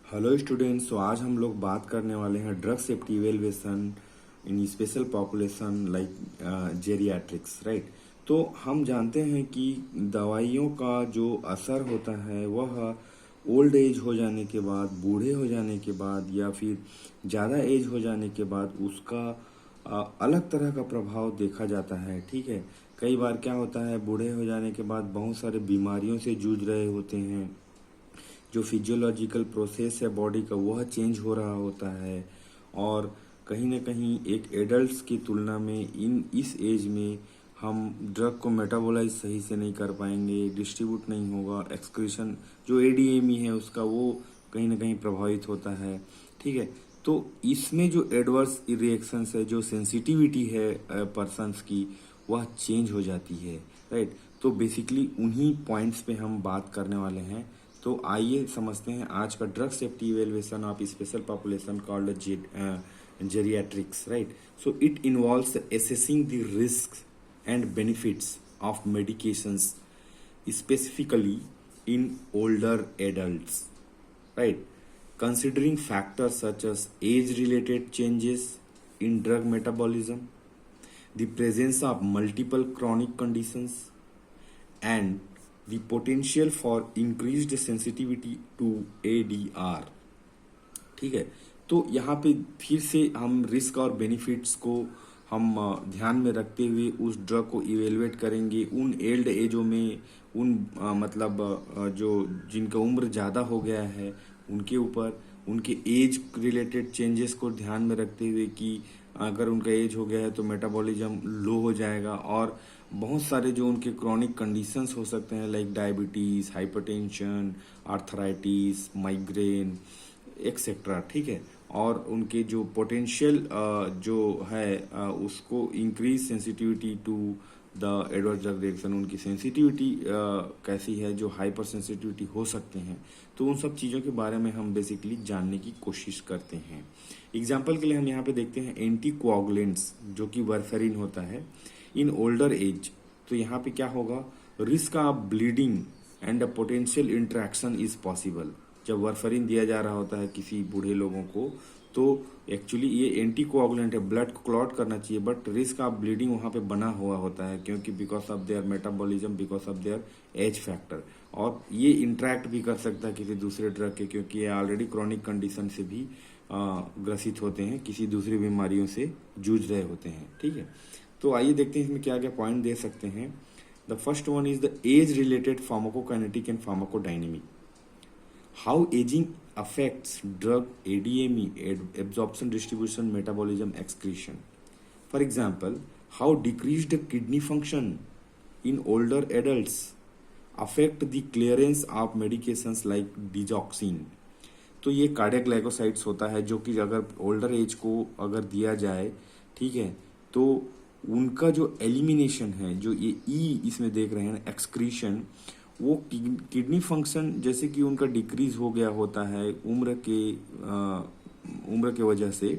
Hello students. तो आज हम लोग बात करने वाले हैं drug safety evaluation in special population like geriatrics, right. तो हम जानते हैं कि दवाइयों का जो असर होता है वह ओल्ड एज हो जाने के बाद, बूढ़े हो जाने के बाद या फिर ज़्यादा एज हो जाने के बाद उसका अलग तरह का प्रभाव देखा जाता है। ठीक है, कई बार क्या होता है, बूढ़े हो जाने के बाद बहुत सारे बीमारियों से जूझ रहे होते हैं, जो फिजियोलॉजिकल प्रोसेस है बॉडी का वह चेंज हो रहा होता है। और कहीं ना कहीं एक एडल्ट्स की तुलना में इस एज में हम ड्रग को मेटाबोलाइज सही से नहीं कर पाएंगे, डिस्ट्रीब्यूट नहीं होगा, एक्सक्रीशन जो एडीएमई है उसका वो कहीं ना कहीं प्रभावित होता है। ठीक है, तो इसमें जो एडवर्स रिएक्शंस है, जो सेंसिटिविटी है पर्सन्स की, वह चेंज हो जाती है, राइट। तो बेसिकली उन्हीं पॉइंट्स पे हम बात करने वाले हैं। तो आइए समझते हैं आज का drug safety evaluation of special population called geriatrics, right. So it involves assessing the risks and benefits of medications specifically in older adults, right, considering factors such as age related changes in drug metabolism, the presence of multiple chronic conditions, and the potential for increased sensitivity to ADR। ठीक है, तो यहाँ पे फिर से हम risk और benefits को हम ध्यान में रखते हुए उस ड्रग को इवेलुएट करेंगे उन एल्ड एजों में, उन जो जिनका उम्र ज़्यादा हो गया है उनके ऊपर, उनके एज रिलेटेड चेंजेस को ध्यान में रखते हुए कि अगर उनका एज हो गया है तो मेटाबॉलिज्म लो हो जाएगा, और बहुत सारे जो उनके क्रॉनिक कंडीशंस हो सकते हैं like diabetes, hypertension, arthritis, migraine etcetera. ठीक है, और उनके जो पोटेंशियल जो है उसको increase sensitivity to the adverse drug reaction, उनकी सेंसिटिविटी कैसी है, जो हाइपर सेंसिटिविटी हो सकते हैं। तो उन सब चीज़ों के बारे में हम बेसिकली जानने की कोशिश करते हैं। एग्जाम्पल के लिए हम यहाँ पे देखते हैं एंटी कोआगुलेंट्स जो कि वारफेरिन होता है इन ओल्डर एज। तो यहाँ पे क्या होगा, risk of bleeding and a potential interaction is possible. जब वारफेरिन दिया जा रहा होता है किसी बूढ़े लोगों को तो एक्चुअली ये एंटी कोआगुलेंट है, ब्लड को क्लॉट करना चाहिए, बट रिस्क ऑफ ब्लीडिंग वहाँ पे बना हुआ होता है क्योंकि because of their metabolism, because of their age factor. और ये इंट्रैक्ट भी कर सकता है किसी दूसरे ड्रग के, क्योंकि ये ऑलरेडी क्रॉनिक कंडीशन से भी ग्रसित होते हैं, किसी दूसरी बीमारियों से जूझ रहे होते हैं। ठीक है, तो आइए देखते हैं इसमें क्या क्या पॉइंट दे सकते हैं। The first one is the age related pharmacokinetic and pharmacodynamic. How aging affects drug ADME, absorption, distribution, metabolism, excretion. For example, how decreased kidney function in older adults affect the clearance of medications like digoxin। तो ये cardiac glycosides होता है जो कि अगर older age को अगर दिया जाए, ठीक है, तो उनका जो एलिमिनेशन है, जो ये ई इसमें देख रहे हैं एक्सक्रीशन, वो किडनी फंक्शन जैसे कि उनका डिक्रीज हो गया होता है उम्र के वजह से।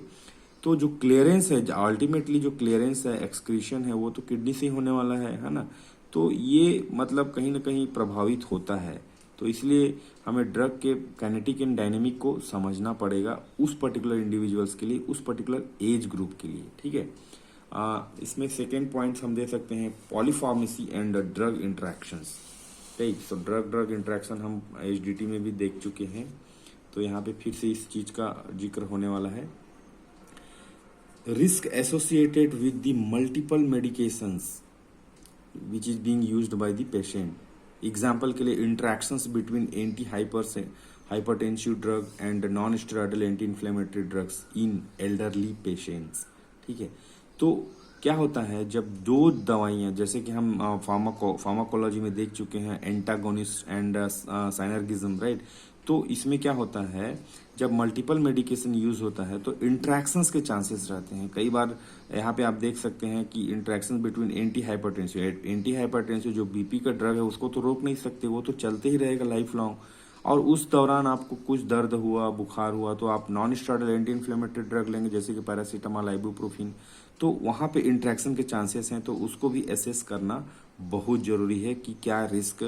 तो जो क्लियरेंस है, अल्टीमेटली जो क्लियरेंस है, एक्सक्रीशन है, वो तो किडनी से ही होने वाला है ना। तो ये मतलब कहीं ना कहीं प्रभावित होता है। तो इसलिए हमें ड्रग के काइनेटिक एंड डायनेमिक को समझना पड़ेगा उस पर्टिकुलर इंडिविजुअल्स के लिए, उस पर्टिकुलर एज ग्रुप के लिए। ठीक है, इसमें सेकेंड पॉइंट्स हम दे सकते हैं पॉलीफार्मेसी एंड ड्रग इंट्रैक्शंस। ठीक, सो ड्रग इंट्रैक्शन हम एचडीटी में भी देख चुके हैं, तो यहाँ पे फिर से इस चीज का जिक्र होने वाला है। Risk associated with the multiple medications which is being used by the patient. Example के लिए interactions between anti hypertensive drug and non steroidal anti inflammatory drugs in elderly patients. ठीक है, तो क्या होता है जब दो दवाइयाँ, जैसे कि हम फार्माकोलॉजी में देख चुके हैं एंटागोनिस्ट एंड साइनर्गिज्म, राइट। तो इसमें क्या होता है, जब मल्टीपल मेडिकेशन यूज होता है तो इंट्रैक्शंस के चांसेस रहते हैं। कई बार यहाँ पे आप देख सकते हैं कि इंट्रैक्शन बिटवीन एंटी हाइपरटेंसिव जो बीपी का ड्रग है उसको तो रोक नहीं सकते, वो तो चलते ही रहेगा लाइफ लॉन्ग। और उस दौरान आपको कुछ दर्द हुआ, बुखार हुआ, तो आप non steroidal anti inflammatory drug लेंगे जैसे कि पैरासीटामोल, आइबुप्रोफिन। तो वहाँ पे इंट्रैक्शन के चांसेस हैं, तो उसको भी एसेस करना बहुत जरूरी है कि क्या रिस्क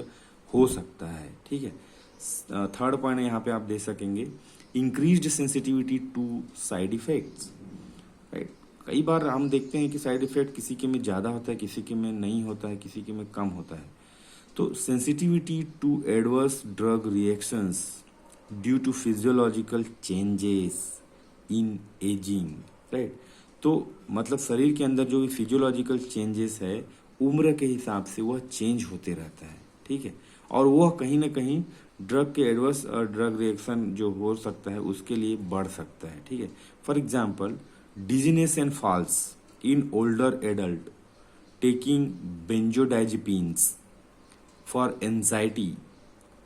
हो सकता है। ठीक है, थर्ड पॉइंट यहाँ पे आप दे सकेंगे, increased sensitivity to side effects, right. कई बार हम देखते हैं कि साइड इफेक्ट किसी के में ज़्यादा होता है, किसी के में नहीं होता है, किसी के में कम होता है। तो sensitivity to adverse drug reactions due to physiological changes in ageing, right. तो मतलब शरीर के अंदर जो भी फिजियोलॉजिकल चेंजेस है उम्र के हिसाब से वह चेंज होते रहता है, ठीक है। और वह कहीं ना कहीं ड्रग के एडवर्स ड्रग रिएक्शन जो हो सकता है उसके लिए बढ़ सकता है, ठीक है। For example, dizziness and falls in older adult taking benzodiazepines for anxiety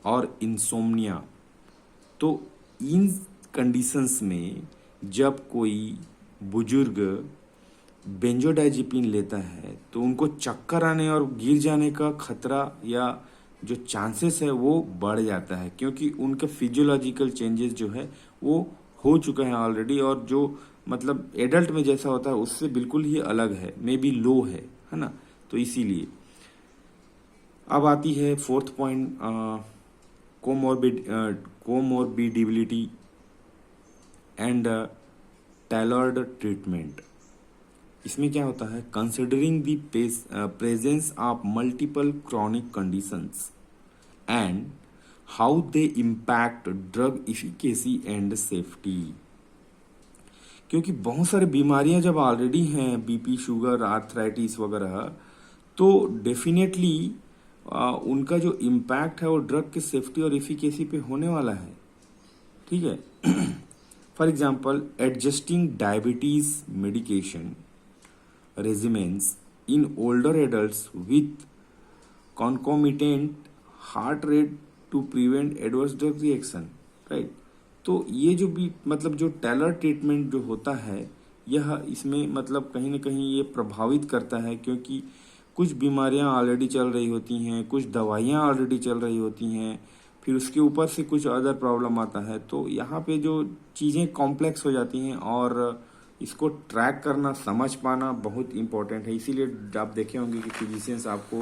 और इंसोम्निया। तो इन कंडीशंस में जब कोई बुजुर्ग बेंजोडाइजिपिन लेता है तो उनको चक्कर आने और गिर जाने का खतरा या जो चांसेस है वो बढ़ जाता है, क्योंकि उनके फिजियोलॉजिकल चेंजेस जो है वो हो चुका है ऑलरेडी, और जो मतलब एडल्ट में जैसा होता है उससे बिल्कुल ही अलग है, मे बी लो है ना। तो इसीलिए अब आती है फोर्थ पॉइंट, कोमोर्बिडिबिलिटी एंड टैलर्ड ट्रीटमेंट। इसमें क्या होता है, considering the presence of multiple chronic conditions and how they impact drug efficacy and safety. क्योंकि बहुत सारी बीमारियां जब ऑलरेडी हैं, बीपी, शुगर, आर्थराइटिस वगैरह, तो डेफिनेटली उनका जो इम्पैक्ट है वो ड्रग के सेफ्टी और इफिकेसी पे होने वाला है, ठीक है। For example, adjusting diabetes medication regimens in older adults with concomitant heart rate to prevent adverse drug reaction, right। तो ये जो भी मतलब जो टेलर ट्रीटमेंट जो होता है यह इसमें मतलब कहीं ना कहीं ये प्रभावित करता है, क्योंकि कुछ बीमारियां ऑलरेडी चल रही होती हैं, कुछ दवाइयां ऑलरेडी चल रही होती हैं, फिर उसके ऊपर से कुछ अदर प्रॉब्लम आता है। तो यहाँ पे जो चीज़ें कॉम्प्लेक्स हो जाती हैं और इसको ट्रैक करना, समझ पाना बहुत इंपॉर्टेंट है। इसीलिए आप देखे होंगे कि फिजिशियंस आपको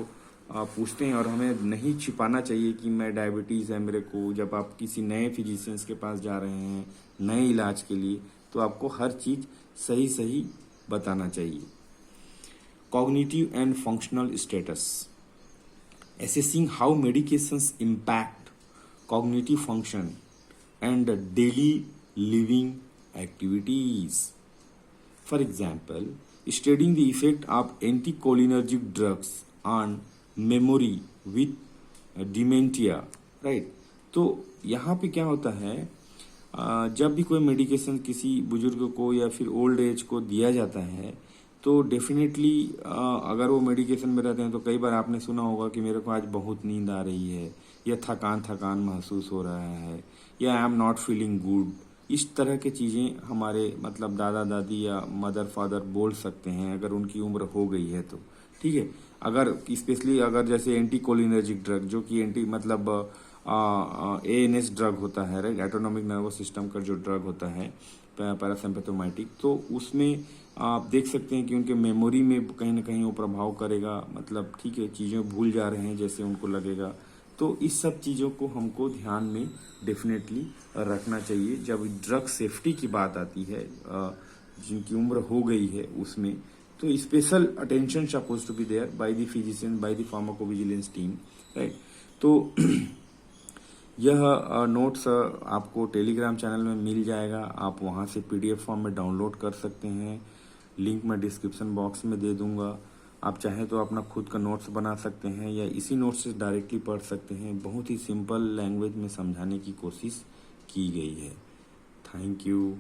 पूछते हैं, और हमें नहीं छिपाना चाहिए कि मैं डायबिटीज़ है मेरे को। जब आप किसी नए फिजिशियंस के पास जा रहे हैं नए इलाज के लिए, तो आपको हर चीज़ सही सही बताना चाहिए। Cognitive and functional status, assessing how medications impact cognitive function and daily living activities. For example, studying the effect of anticholinergic drugs on memory with dementia, right? तो यहाँ पे क्या होता है, जब भी कोई मेडिकेशन किसी बुजुर्ग को या फिर ओल्ड एज को दिया जाता है तो डेफिनेटली अगर वो मेडिकेशन में रहते हैं तो कई बार आपने सुना होगा कि मेरे को आज बहुत नींद आ रही है, या थकान थकान महसूस हो रहा है, या I am not feeling good. इस तरह की चीज़ें हमारे मतलब दादा दादी या मदर फादर बोल सकते हैं अगर उनकी उम्र हो गई है तो, ठीक है। अगर स्पेशली अगर जैसे एंटीकोलिनर्जिक ड्रग जो कि एंटी मतलब ANS ड्रग होता है, राइट, एटोनॉमिक नर्वस सिस्टम का जो ड्रग होता है पैरासिम्पैथोमाइटिक, तो उसमें आप देख सकते हैं कि उनके मेमोरी में कहीं ना कहीं वो प्रभाव करेगा, मतलब ठीक है चीज़ें भूल जा रहे हैं जैसे उनको लगेगा। तो इस सब चीज़ों को हमको ध्यान में डेफिनेटली रखना चाहिए जब ड्रग सेफ्टी की बात आती है। जिनकी उम्र हो गई है उसमें तो special attention suppose to be there by the physician, by the pharmacovigilance team, right. तो यह नोट्स आपको टेलीग्राम चैनल में मिल जाएगा, आप वहाँ से PDF फॉर्म में डाउनलोड कर सकते हैं। लिंक मैं डिस्क्रिप्शन बॉक्स में दे दूंगा। आप चाहें तो अपना खुद का नोट्स बना सकते हैं या इसी नोट्स से डायरेक्टली पढ़ सकते हैं। बहुत ही सिंपल लैंग्वेज में समझाने की कोशिश की गई है। Thank you.